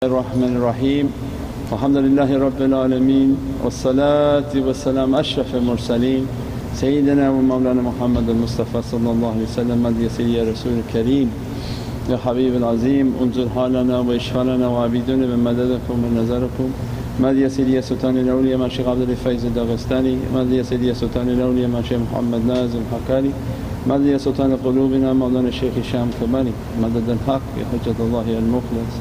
Bismillahir-Rahmanir-Rahim. Alhamdulillahi Rabbil Alameen, wassalatu wassalamu ashrafil mursaleen Sayyidina wa Mawlana Muhammad al-Mustafa sallallahu alayhi wa sallam. Madhi ya Sayyidi ya Rasul Kareem ya Habib al-Azim, unzur halana wa ishhalana wa abiduna bi madadakum wa nazarakum. Madhi ya Sayyidi ya Sultan al-Awliya ma Shaykh Abdul Faiz al-Daghestani, Madhi ya Sayyidi ya Sultan al-Awliya ma Shaykh Muhammad Naz al-Haqqani, Madhi ya Sultan al-Qulubina Mawlana Shaykh Hisham Kabani, Madad al-Haq ya Hujjatullahi al-Mukhlas.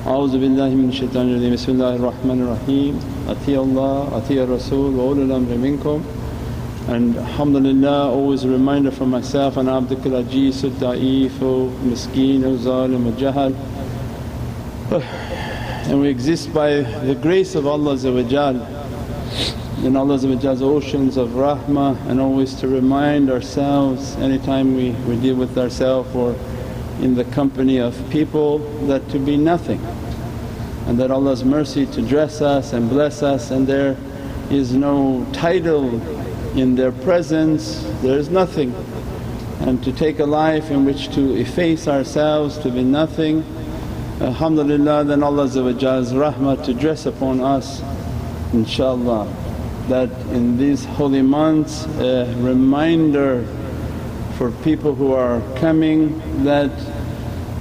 A'udhu billahi minash shaitanir rajeem. Bismillahir-Rahmanir Rahim. Atiya Allah, Atiya Rasul wa ulul amri minkum. And alhamdulillah, always a reminder for myself, ana abdukal ajeez da'eef miskeen zalim jahal. And we exist by the grace of Allah in Allah's oceans of rahmah, and always to remind ourselves anytime we deal with ourselves or in the company of people, that to be nothing, and that Allah's mercy to dress us and bless us, and there is no title in their presence, there is nothing. And to take a life in which to efface ourselves to be nothing, alhamdulillah, then Allah's rahmah to dress upon us inshaAllah. That in these holy months a reminder for people who are coming, that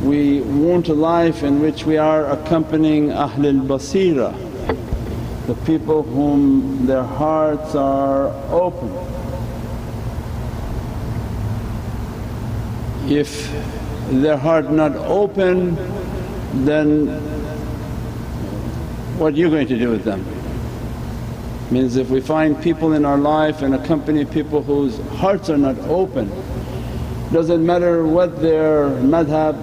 we want a life in which we are accompanying Ahlul Basira, the people whom their hearts are open. If their heart not open, then what are you going to do with them? Means if we find people in our life and accompany people whose hearts are not open, doesn't matter what their madhab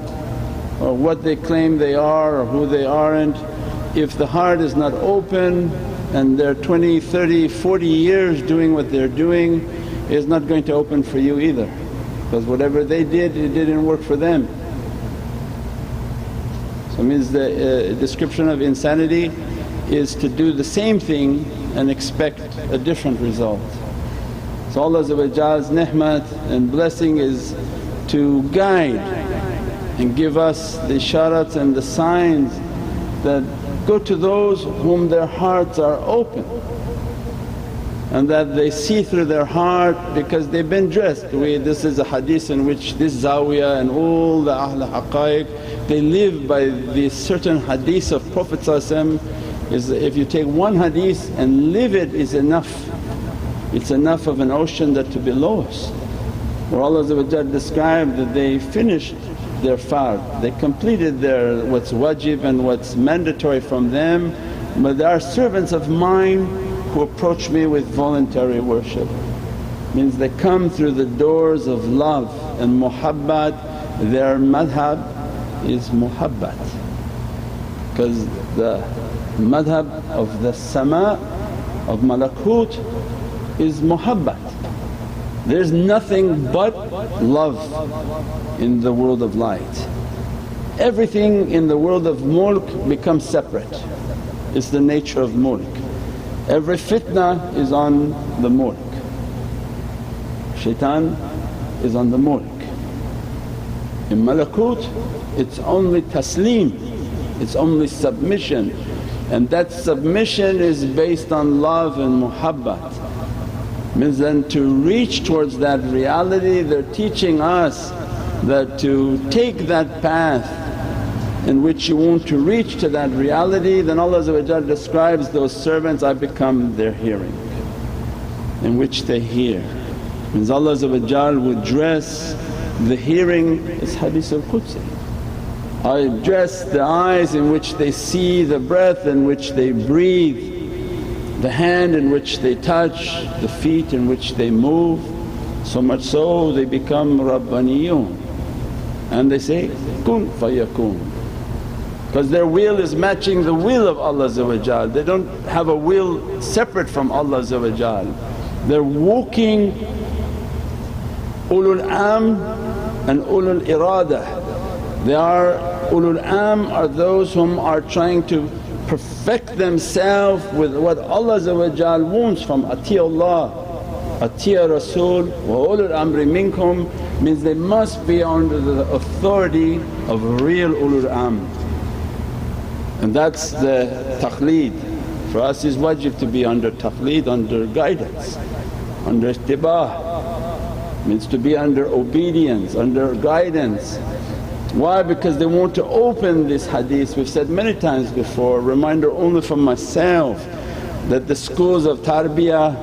or what they claim they are or who they aren't, if the heart is not open and they're 20, 30, 40 years doing what they're doing, is not going to open for you either, because whatever they did, it didn't work for them. So it means the description of insanity is to do the same thing and expect a different result. So Allah's ni'mat and blessing is to guide and give us the isharats and the signs that go to those whom their hearts are open, and that they see through their heart because they've been dressed. This is a hadith in which this zawiyah and all the Ahl Haqqaiq, they live by these certain hadiths of Prophet is if you take one hadith and live it is enough. It's enough of an ocean that to below us. Where Allah described that they finished their fard, they completed their what's wajib and what's mandatory from them, but there are servants of mine who approach me with voluntary worship. Means they come through the doors of love and muhabbat, their madhab is muhabbat, because the madhab of the sama of malakut is muhabbat. There's nothing but love in the world of light. Everything in the world of mulk becomes separate, it's the nature of mulk. Every fitna is on the mulk, shaitan is on the mulk. In malakut it's only taslim, it's only submission, and that submission is based on love and muhabbat. Means then to reach towards that reality, they're teaching us that to take that path in which you want to reach to that reality, then Allah describes those servants, I become their hearing in which they hear. Means Allah would dress the hearing as Hadith al-Qudsi, I dress the eyes in which they see, the breath in which they breathe, the hand in which they touch, the feet in which they move. So much so they become Rabbaniyun, and they say, kun fayakun, because their will is matching the will of Allah. They don't have a will separate from Allah. They're walking ulul am and ulul irada. They are ulul am are those whom are trying to perfect themselves with what Allah wants from Atiya Allah, Atiya Rasul wa ulul amri minkum, means they must be under the authority of real ulul amr. And that's the taqleed. For us is wajib to be under taqleed, under guidance, under ittibā', means to be under obedience, under guidance. Why? Because they want to open this hadith. We've said many times before, reminder only from myself, that the schools of tarbiyah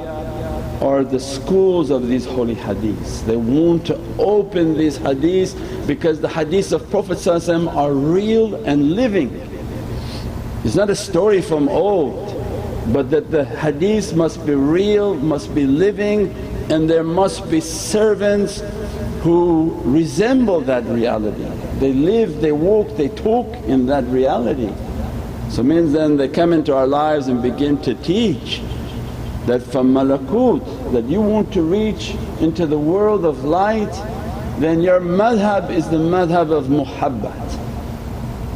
are the schools of these holy hadiths. They want to open these hadiths because the hadiths of Prophet are real and living. It's not a story from old, but that the hadiths must be real, must be living, and there must be servants who resemble that reality. They live, they walk, they talk in that reality. So means then they come into our lives and begin to teach that from malakut, that you want to reach into the world of light, then your madhab is the madhab of muhabbat.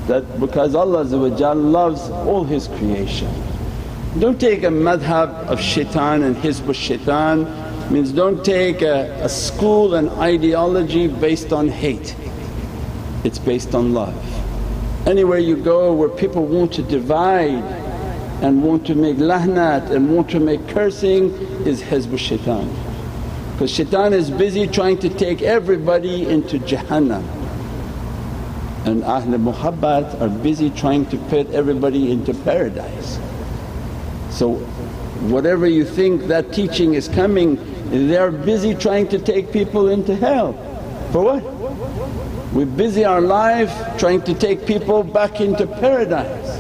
That because Allah loves all His creation. Don't take a madhab of shaitan and hizb shaitan, means don't take a school and ideology based on hate, it's based on love. Anywhere you go where people want to divide and want to make lahnat and want to make cursing is hizb shaitan. Because shaitan is busy trying to take everybody into Jahannam, and Ahl Muhabbat are busy trying to put everybody into paradise. So whatever you think that teaching is coming, they are busy trying to take people into hell. For what? We're busy our life trying to take people back into paradise.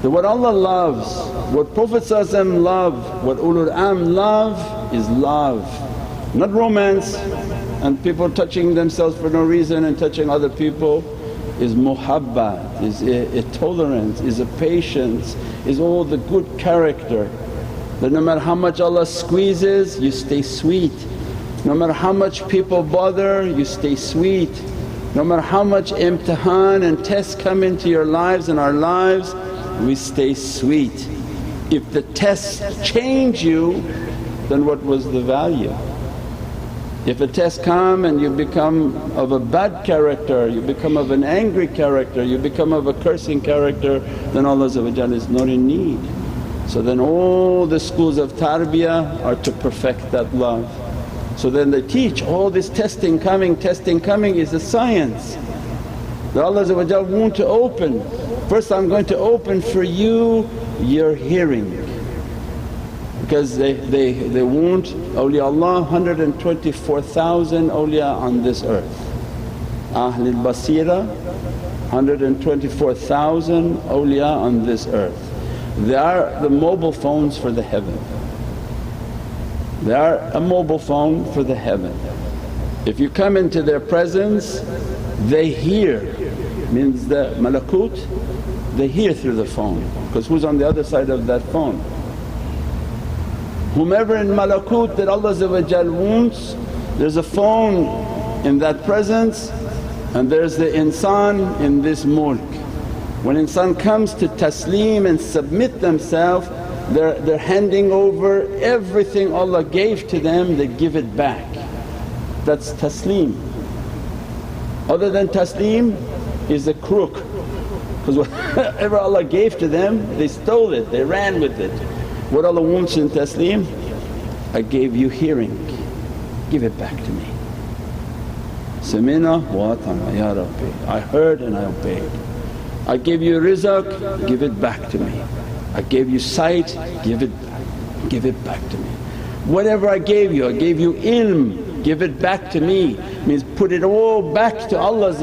So what Allah loves, what Prophet love, what Ulul Amr love is love, not romance and people touching themselves for no reason and touching other people. Is muhabbat, is a tolerance, is a patience, is all the good character. That no matter how much Allah squeezes you stay sweet, no matter how much people bother you stay sweet, no matter how much imtihan and tests come into your lives and our lives we stay sweet. If the tests change you then what was the value? If a test come and you become of a bad character, you become of an angry character, you become of a cursing character, then Allah is not in need. So then all the schools of tarbiyah are to perfect that love. So then they teach all this testing coming is a science that Allah want to open. First, I'm going to open for you your hearing. Because they want awliyaullah, 124,000 awliya on this earth. Ahlul Basira, 124,000 awliya on this earth. They are the mobile phones for the heaven. They are a mobile phone for the heaven. If you come into their presence they hear, means the malakut, they hear through the phone because who's on the other side of that phone? Whomever in malakut that Allah wants, there's a phone in that presence and there's the insan in this mulk. When insan comes to taslim and submit themselves, they're handing over everything Allah gave to them, they give it back. That's taslim. Other than taslim is a crook, because whatever Allah gave to them they stole it, they ran with it. What Allah wants in taslim, I gave you hearing, give it back to me. Samina wa ata'na ya Rabbi, I heard and I obeyed. I gave you rizq, give it back to me. I gave you sight, give it back to me. Whatever I gave you ilm, give it back to me. Means put it all back to Allah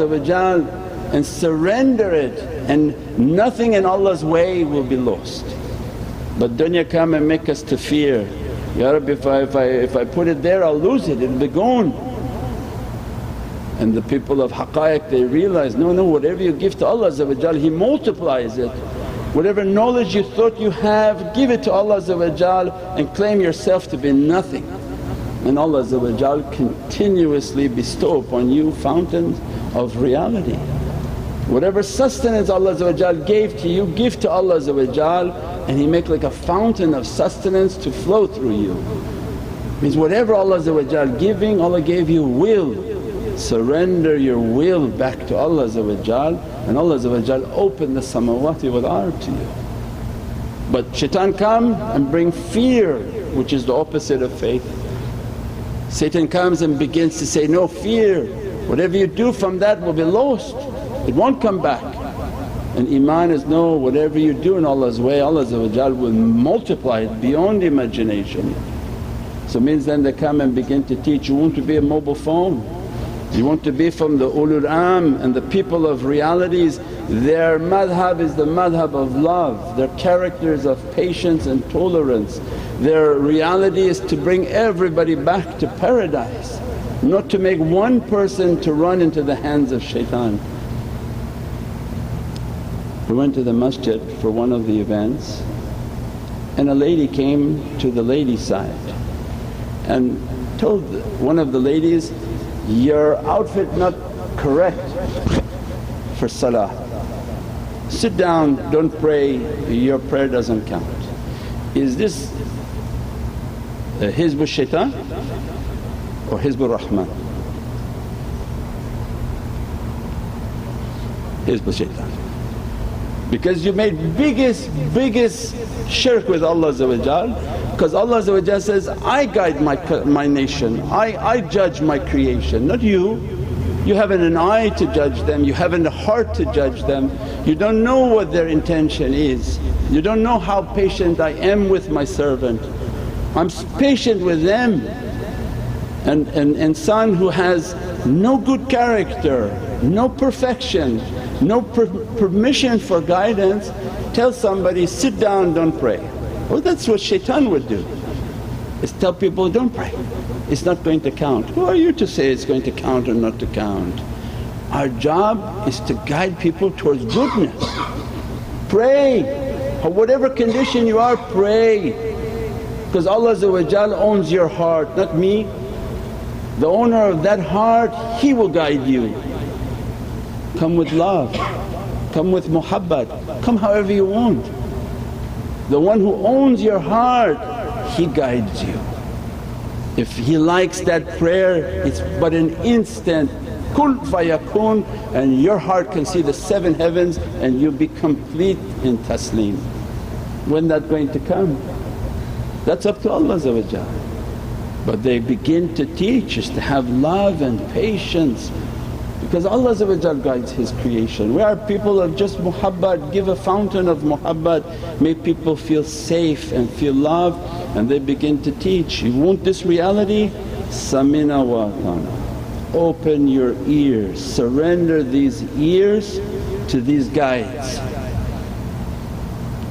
and surrender it, and nothing in Allah's way will be lost. But dunya come and make us to fear, Ya Rabbi if I put it there I'll lose it, it'll be gone. And the people of haqqaiq they realize, no whatever you give to Allah He multiplies it. Whatever knowledge you thought you have, give it to Allah and claim yourself to be nothing. And Allah continuously bestow upon you fountains of reality. Whatever sustenance Allah gave to you, give to Allah and He make like a fountain of sustenance to flow through you. Means whatever Allah giving, Allah gave you will. Surrender your will back to Allah and Allah open the samawati wal ard to you. But shaitan come and bring fear, which is the opposite of faith. Satan comes and begins to say, no fear, whatever you do from that will be lost, it won't come back. And Iman is, no, whatever you do in Allah's way Allah will multiply it beyond imagination. So means then they come and begin to teach, you want to be a mobile phone, you want to be from the ulul am and the people of realities. Their madhab is the madhab of love, their characters of patience and tolerance. Their reality is to bring everybody back to paradise, not to make one person to run into the hands of shaitan. We went to the masjid for one of the events and a lady came to the ladies' side and told one of the ladies, your outfit not correct for salah, sit down, don't pray, your prayer doesn't count. Is this Hizb al-Shaitan or Hizb al-Rahman? Hizb al-Shaitan. Because you made biggest shirk with Allah because Allah says, I guide my nation, I judge my creation, not you. You haven't an eye to judge them, you haven't a heart to judge them, you don't know what their intention is, you don't know how patient I am with my servant. I'm patient with them. And son who has no good character, no perfection, no permission for guidance, tell somebody, sit down, don't pray. Well, that's what shaitan would do, is tell people, don't pray, it's not going to count. Who are you to say it's going to count or not to count? Our job is to guide people towards goodness. Pray, whatever condition you are, pray, because Allah owns your heart, not me. The owner of that heart, He will guide you. Come with love, come with muhabbat, come however you want. The one who owns your heart, He guides you. If He likes that prayer, it's but an instant, kun fayakun, and your heart can see the 7 heavens and you'll be complete in taslim. When that going to come? That's up to Allah. But they begin to teach us to have love and patience because Allah guides His creation. We are people of just muhabbat, give a fountain of muhabbat, make people feel safe and feel love, and they begin to teach. You want this reality? Samina wa atana. Open your ears, surrender these ears to these guides.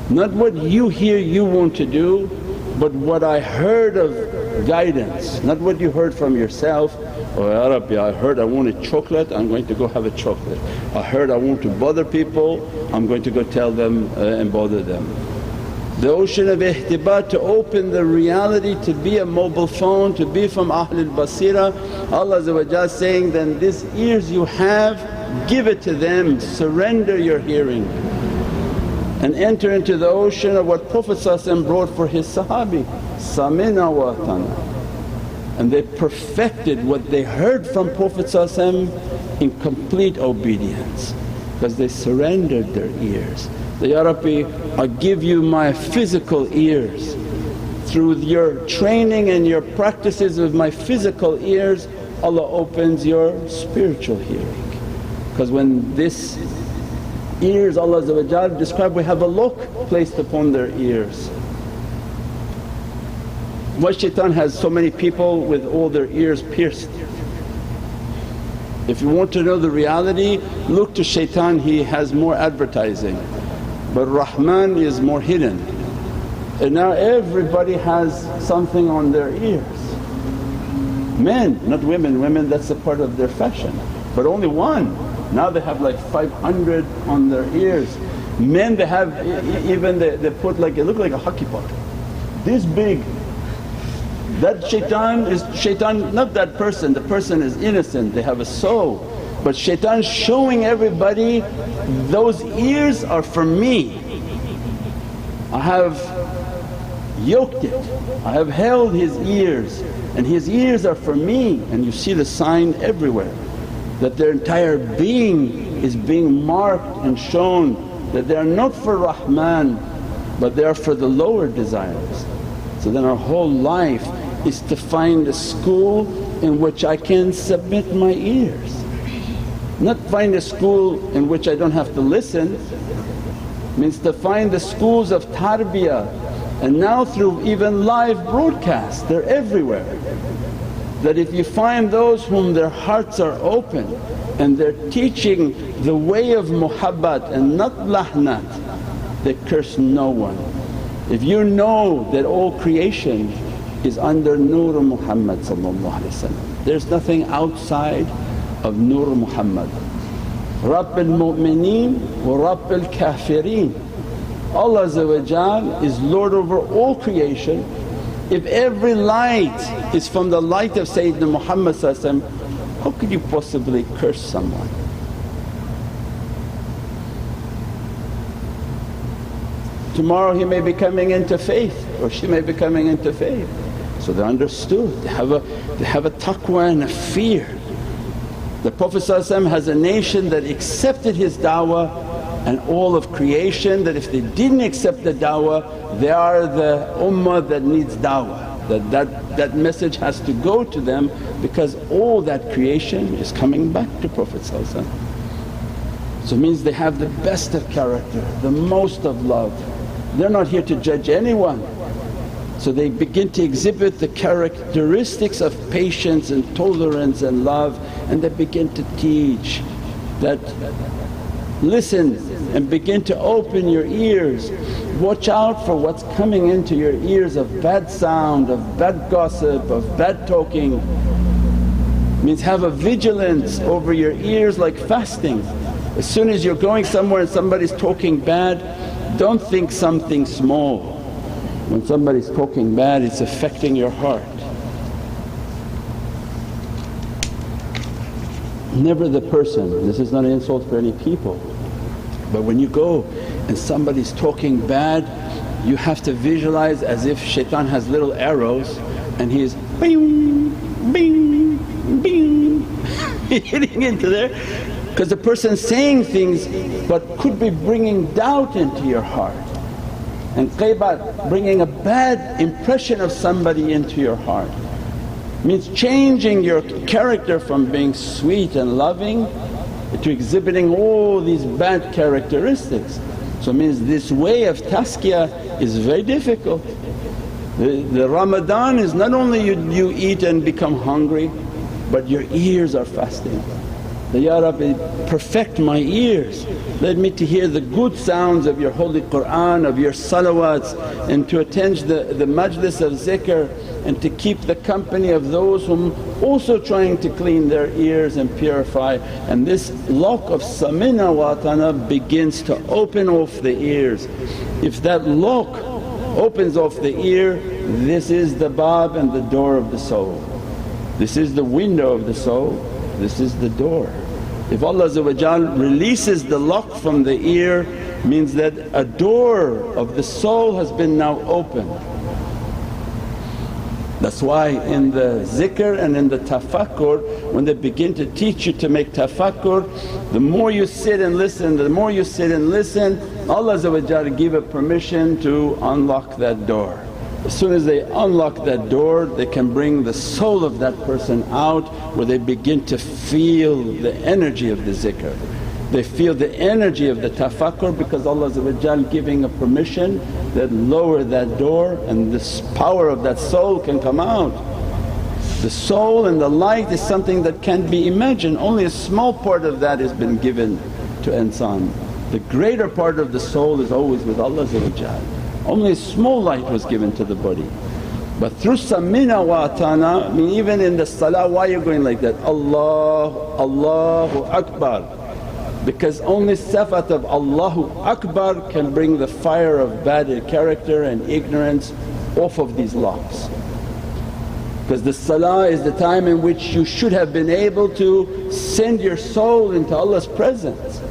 Not what you hear you want to do, but what I heard of guidance, not what you heard from yourself. Oh Ya Rabbi, I heard I want a chocolate, I'm going to go have a chocolate. I heard I want to bother people, I'm going to go tell them and bother them. The ocean of ihtibat, to open the reality, to be a mobile phone, to be from Ahlul Basira. Allah saying, then these ears you have, give it to them, surrender your hearing and enter into the ocean of what Prophet brought for his Sahabi, Samina wa atana. And they perfected what they heard from Prophet in complete obedience because they surrendered their ears. Ya Rabbi, I give you my physical ears. Through your training and your practices of my physical ears, Allah opens your spiritual hearing. Because when this ears Allah described, we have a lock placed upon their ears. Why shaitan has so many people with all their ears pierced? If you want to know the reality, look to shaitan, he has more advertising, but Rahman is more hidden. And now everybody has something on their ears. Men, not women, women that's a part of their fashion, but only one. Now they have like 500 on their ears. Men they have even they put like, it look like a hockey puck, this big. That shaitan is shaitan, not that person, the person is innocent, they have a soul. But shaitan showing everybody, those ears are for me. I have yoked it, I have held his ears and his ears are for me. And you see the sign everywhere that their entire being is being marked and shown that they are not for Rahman but they are for the lower desires. So then our whole life is to find a school in which I can submit my ears, not find a school in which I don't have to listen. Means to find the schools of tarbiyah, and now through even live broadcasts they're everywhere. That if you find those whom their hearts are open and they're teaching the way of muhabbat and not lahnat, they curse no one. If you know that all creation is under Nur Muhammad, there's nothing outside of Nur Muhammad. Rabb al-Mu'mineen wa Rabb al-Kafirin. Allah is Lord over all creation. If every light is from the light of Sayyidina Muhammad, how could you possibly curse someone? Tomorrow he may be coming into faith or she may be coming into faith. So they understood, they have a taqwa and a fear. The Prophet has a nation that accepted his da'wah, and all of creation that if they didn't accept the da'wah they are the ummah that needs da'wah. That message has to go to them because all that creation is coming back to Prophet. So it means they have the best of character, the most of love. They're not here to judge anyone. So they begin to exhibit the characteristics of patience and tolerance and love, and they begin to teach that, listen and begin to open your ears. Watch out for what's coming into your ears of bad sound, of bad gossip, of bad talking. Means have a vigilance over your ears like fasting. As soon as you're going somewhere and somebody's talking bad, don't think something small. When somebody's talking bad it's affecting your heart. Never the person, this is not an insult for any people, but when you go and somebody's talking bad you have to visualize as if shaitan has little arrows and he's bing, bing, bing hitting into there, because the person's saying things but could be bringing doubt into your heart. And ghaibat, bringing a bad impression of somebody into your heart, means changing your character from being sweet and loving to exhibiting all these bad characteristics. So it means this way of tazkiyah is very difficult. The Ramadan is not only you eat and become hungry but your ears are fasting. Ya Rabbi, perfect my ears, let me to hear the good sounds of your holy Qur'an, of your salawats, and to attend the majlis of zikr, and to keep the company of those whom also trying to clean their ears and purify. And this lock of samina wa atana begins to open off the ears. If that lock opens off the ear, this is the bab and the door of the soul. This is the window of the soul, this is the door. If Allah releases the lock from the ear, means that a door of the soul has been now opened. That's why in the zikr and in the tafakkur, when they begin to teach you to make tafakkur, the more you sit and listen, the more you sit and listen, Allah give a permission to unlock that door. As soon as they unlock that door they can bring the soul of that person out, where they begin to feel the energy of the zikr. They feel the energy of the tafakkur, because Allah giving a permission that lower that door and this power of that soul can come out. The soul and the light is something that can't be imagined, only a small part of that has been given to insan. The greater part of the soul is always with Allah. Only a small light was given to the body. But through samina wa atana, I mean even in the salah, why you're going like that? Allahu Akbar. Because only sifat of Allahu Akbar can bring the fire of bad character and ignorance off of these locks. Because the salah is the time in which you should have been able to send your soul into Allah's presence.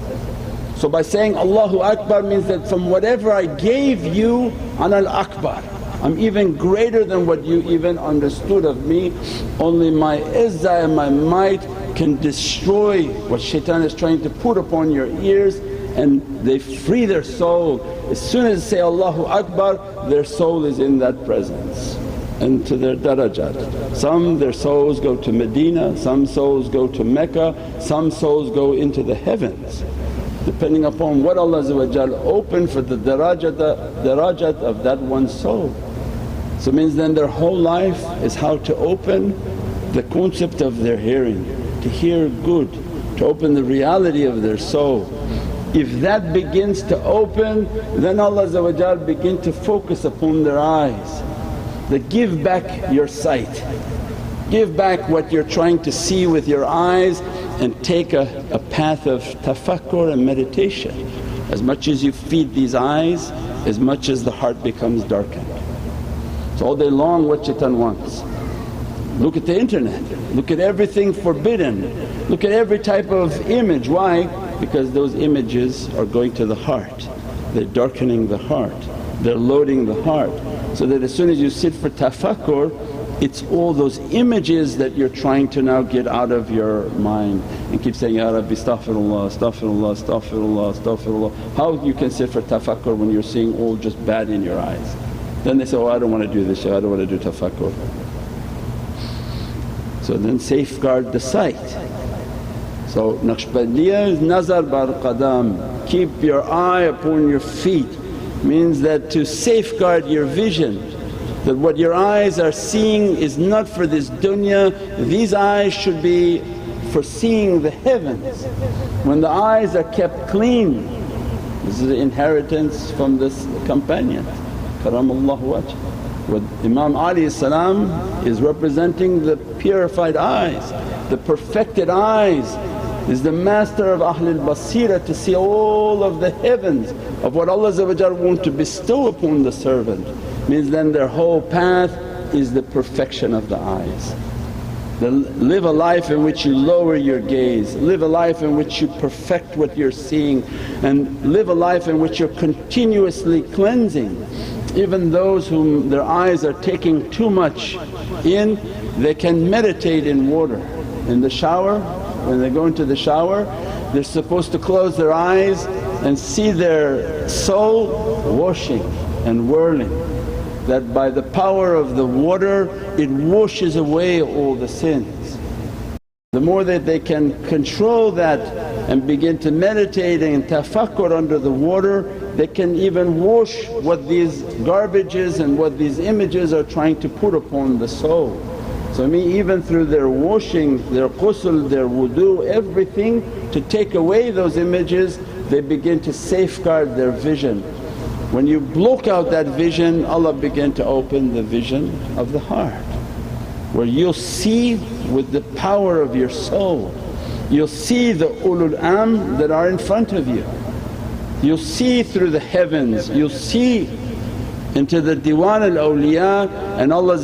So by saying Allahu Akbar means that from whatever I gave you, Anal Akbar, I'm even greater than what you even understood of me. Only my izzah and my might can destroy what shaitan is trying to put upon your ears, and they free their soul. As soon as they say Allahu Akbar, their soul is in that presence and to their darajat. Some their souls go to Medina, some souls go to Mecca, some souls go into the heavens, depending upon what Allah open for the darajat of that one soul. So it means then their whole life is how to open the concept of their hearing, to hear good, to open the reality of their soul. If that begins to open, then Allah begin to focus upon their eyes, that give back your sight, give back what you're trying to see with your eyes, and take a path of tafakkur and meditation. As much as you feed these eyes, as much as the heart becomes darkened. So all day long what shaitan wants. Look at the internet, look at everything forbidden, look at every type of image. Why? Because those images are going to the heart, they're darkening the heart, they're loading the heart. So that as soon as you sit for tafakkur, it's all those images that you're trying to now get out of your mind and keep saying, Ya Rabbi astaghfirullah, astaghfirullah, astaghfirullah, astaghfirullah. How you can sit for tafakkur when you're seeing all just bad in your eyes? Then they say, oh I don't want to do this, I don't want to do tafakkur. So then safeguard the sight. So Naqshbandiyya is nazar bar qadam, keep your eye upon your feet, means that to safeguard your vision, that what your eyes are seeing is not for this dunya, these eyes should be for seeing the heavens. When the eyes are kept clean, this is the inheritance from this companion, karamallahu wajh. What Imam Ali is representing the purified eyes, the perfected eyes, is the master of Ahlul Basira, to see all of the heavens of what Allah want to bestow upon the servant. Means then their whole path is the perfection of the eyes. Live a life in which you lower your gaze, live a life in which you perfect what you're seeing, and live a life in which you're continuously cleansing. Even those whom their eyes are taking too much in, they can meditate in water. In the shower, when they go into the shower, they're supposed to close their eyes and see their soul washing and whirling. That by the power of the water it washes away all the sins. The more that they can control that and begin to meditate and tafakkur under the water, they can even wash what these garbages and what these images are trying to put upon the soul. So I mean even through their washing, their ghusl, their wudu, everything to take away those images, they begin to safeguard their vision. When you block out that vision, Allah begin to open the vision of the heart, where you'll see with the power of your soul. You'll see the ulul amr that are in front of you. You'll see through the heavens, you'll see into the Diwan al-awliya and Allah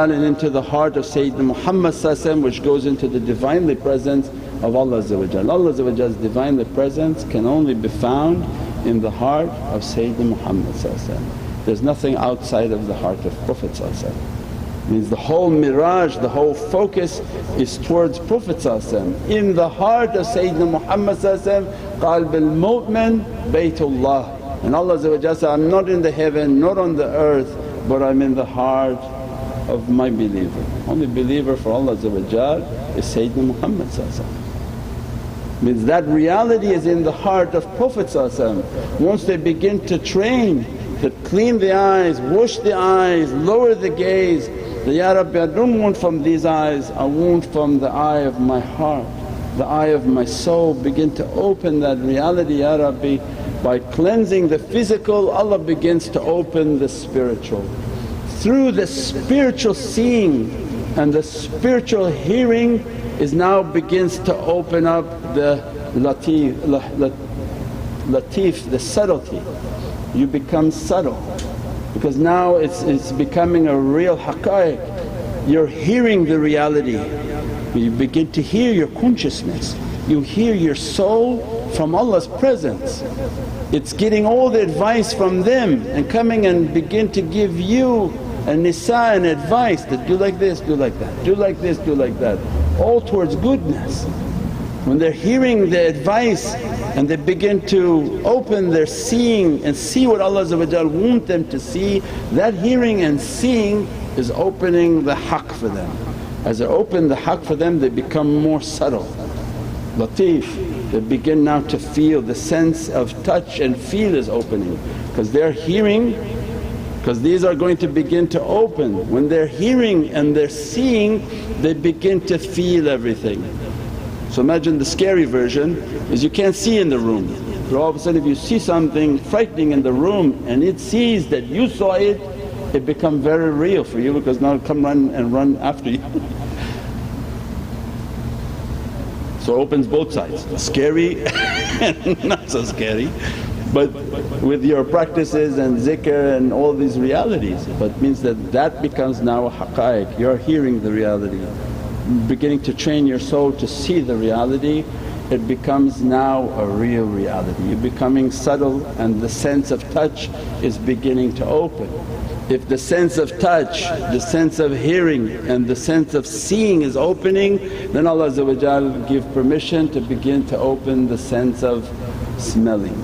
and into the heart of Sayyidina Muhammad which goes into the Divinely Presence of Allah. Allah's Divinely Presence can only be found in the heart of Sayyidina Muhammad. There's nothing outside of the heart of Prophet. Means the whole mirage, the whole focus is towards Prophet. In the heart of Sayyidina Muhammad qalb al-mu'min baytullah. And Allah said, I'm not in the heaven, not on the earth, but I'm in the heart of my believer. Only believer for Allah is Sayyidina Muhammad. Means that reality is in the heart of Prophet. Once they begin to train, to clean the eyes, wash the eyes, lower the gaze, that, Ya Rabbi I don't want from these eyes, I want from the eye of my heart, the eye of my soul. Begin to open that reality, Ya Rabbi. By cleansing the physical, Allah begins to open the spiritual. Through the spiritual seeing and the spiritual hearing is now begins to open up the latif, the subtlety. You become subtle because now it's becoming a real haqqaiq. You're hearing the reality, you begin to hear your consciousness, you hear your soul from Allah's presence. It's getting all the advice from them and coming and begin to give you a nisa and advice that do like this, do like that, do like this, do like that. all towards goodness. When they're hearing the advice and they begin to open their seeing and see what Allah want them to see, that hearing and seeing is opening the haqq for them. As they open the haqq for them, they become more subtle, lateef. They begin now to feel, the sense of touch and feel is opening because they're hearing, because these are going to begin to open. When they're hearing and they're seeing, they begin to feel everything. So imagine the scary version is you can't see in the room, but all of a sudden if you see something frightening in the room and it sees that you saw it, it becomes very real for you because now it'll come run after you. So it opens both sides, scary and not so scary, but with your practices and zikr and all these realities. But it means that becomes now a haqqaiq, you're hearing the reality, beginning to train your soul to see the reality, it becomes now a real reality. You're becoming subtle and the sense of touch is beginning to open. If the sense of touch, the sense of hearing and the sense of seeing is opening, then Allah give permission to begin to open the sense of smelling,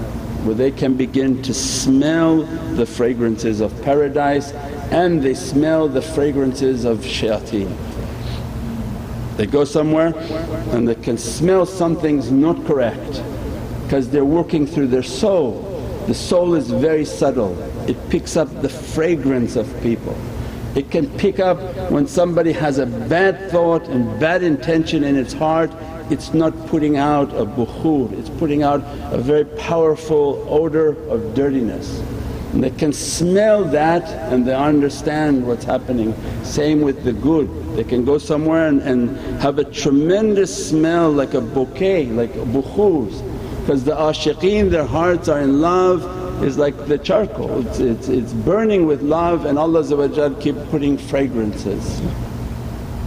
where they can begin to smell the fragrances of paradise and they smell the fragrances of shayateen. They go somewhere and they can smell something's not correct because they're working through their soul. The soul is very subtle, it picks up the fragrance of people. It can pick up when somebody has a bad thought and bad intention in its heart, it's not putting out a bukhur, it's putting out a very powerful odour of dirtiness. And they can smell that and they understand what's happening. Same with the good, they can go somewhere and have a tremendous smell like a bouquet, like bukhurs. Because the ashiqeen, their hearts are in love, is like the charcoal, it's burning with love and Allah keep putting fragrances.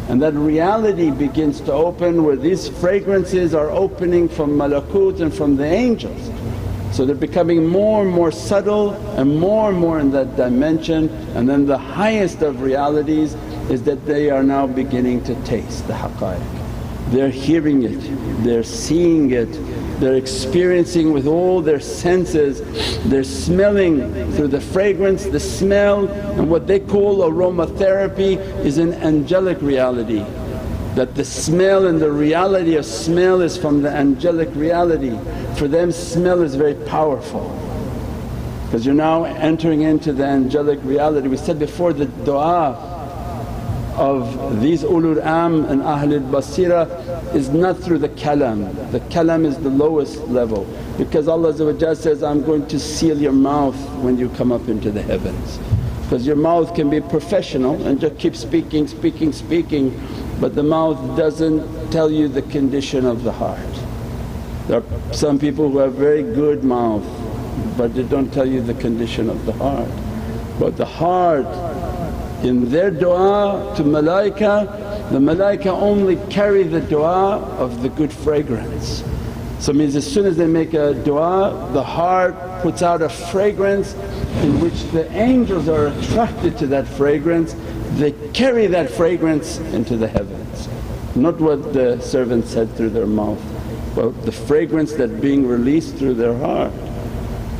And that reality begins to open where these fragrances are opening from malakut and from the angels. So they're becoming more and more subtle and more in that dimension, and then the highest of realities is that they are now beginning to taste the haqqaiq. They're hearing it, they're seeing it, they're experiencing with all their senses, they're smelling through the fragrance, the smell, and what they call aromatherapy is an angelic reality. That the smell and the reality of smell is from the angelic reality. For them smell is very powerful because you're now entering into the angelic reality. We said before the du'a of these ulul am and ahlul basira is not through the kalam. The kalam is the lowest level because Allah says, I'm going to seal your mouth when you come up into the heavens. Because your mouth can be professional and just keep speaking, but the mouth doesn't tell you the condition of the heart. There are some people who have very good mouth but they don't tell you the condition of the heart. But the heart in their du'a to malaika, the malaika only carry the du'a of the good fragrance. So it means as soon as they make a du'a, the heart puts out a fragrance in which the angels are attracted to that fragrance, they carry that fragrance into the heavens. Not what the servant said through their mouth, but the fragrance that being released through their heart.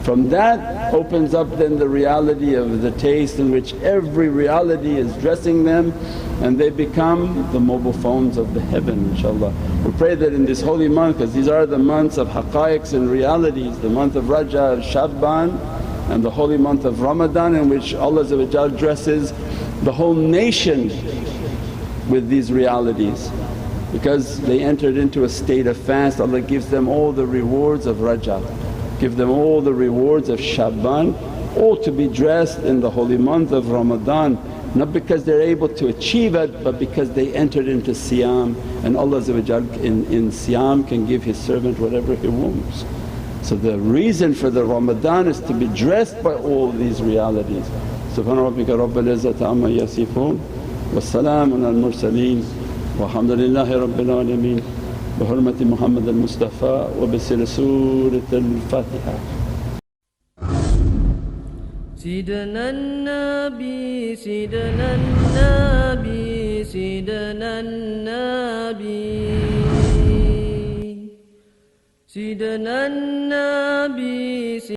From that opens up then the reality of the taste in which every reality is dressing them and they become the mobile phones of the heaven, inshaAllah. We pray that in this holy month, because these are the months of haqqaiqs and realities, the month of Rajab, Sha'ban and the holy month of Ramadan, in which Allah dresses the whole nation with these realities. Because they entered into a state of fast, Allah gives them all the rewards of Rajab, give them all the rewards of Sha'ban, all to be dressed in the holy month of Ramadan. Not because they're able to achieve it, but because they entered into siyam, and Allah in siyam can give His servant whatever He wants. So the reason for the Ramadan is to be dressed by all these realities. Subhana rabbika rabbil izzati amma yasifoon wa salaamun al mursaleen walhamdulillahi rabbil alameen bi hurmati Muhammad al-Mustafa wa bi siri Surat al-Fatiha. سيدنا النبي سيدنا النبي سيدنا النبي سيدنا النبي